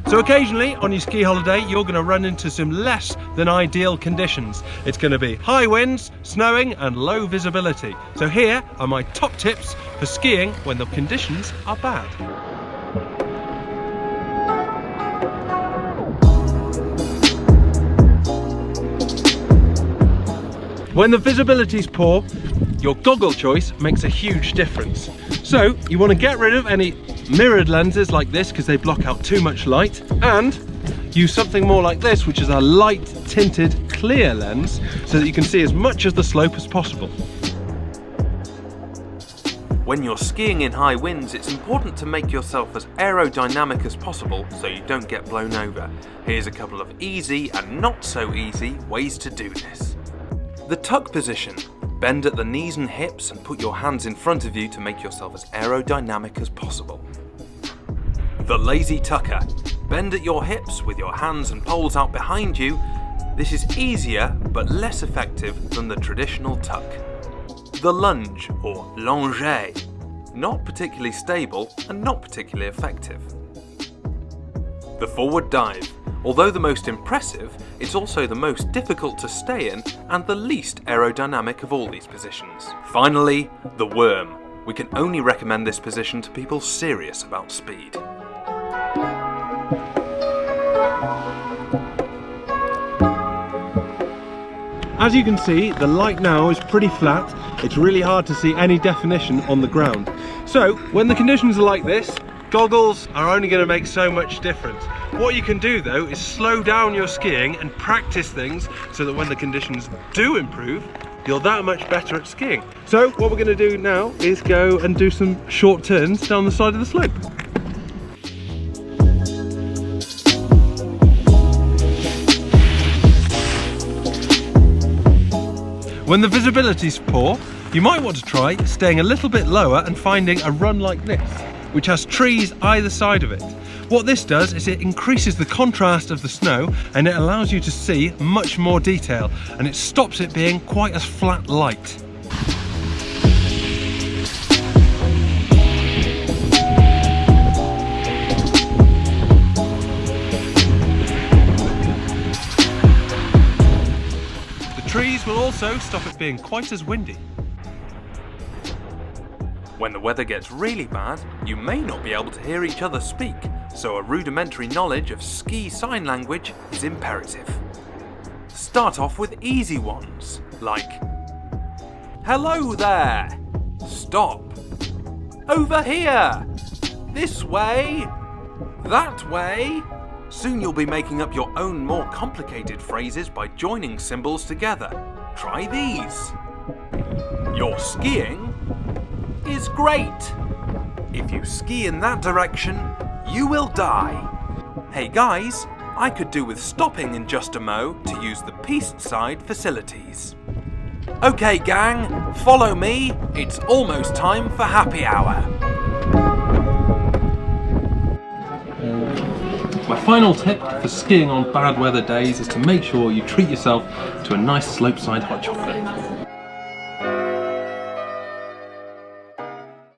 So occasionally on your ski holiday, you're going to run into some less than ideal conditions. It's going to be high winds, snowing and low visibility. So here are my top tips for skiing when the conditions are bad. When the visibility is poor, your goggle choice makes a huge difference. So you want to get rid of any mirrored lenses like this because they block out too much light, and use something more like this, which is a light tinted clear lens, so that you can see as much of the slope as possible. When you're skiing in high winds, it's important to make yourself as aerodynamic as possible so you don't get blown over. Here's a couple of easy and not so easy ways to do this. The tuck position. Bend at the knees and hips and put your hands in front of you to make yourself as aerodynamic as possible. The lazy tucker. Bend at your hips with your hands and poles out behind you. This is easier but less effective than the traditional tuck. The lunge or longer. Not particularly stable and not particularly effective. The forward dive. Although the most impressive, it's also the most difficult to stay in and the least aerodynamic of all these positions. Finally, the worm. We can only recommend this position to people serious about speed. As you can see, the light now is pretty flat. It's really hard to see any definition on the ground. So when the conditions are like this, goggles are only going to make so much difference. What you can do though is slow down your skiing and practice things so that when the conditions do improve, you're that much better at skiing. So what we're going to do now is go and do some short turns down the side of the slope. When the visibility is poor, you might want to try staying a little bit lower and finding a run like this, which has trees either side of it. What this does is it increases the contrast of the snow and it allows you to see much more detail, and it stops it being quite as flat light. The trees will also stop it being quite as windy. When the weather gets really bad, you may not be able to hear each other speak, so a rudimentary knowledge of ski sign language is imperative. Start off with easy ones, like hello there, stop, over here, this way, that way. Soon you'll be making up your own more complicated phrases by joining symbols together. Try these. Your skiing is great. If you ski in that direction, you will die. Hey guys, I could do with stopping in just a mo to use the piste side facilities. Okay gang, follow me. It's almost time for happy hour. My final tip for skiing on bad weather days is to make sure you treat yourself to a nice slopeside hot chocolate.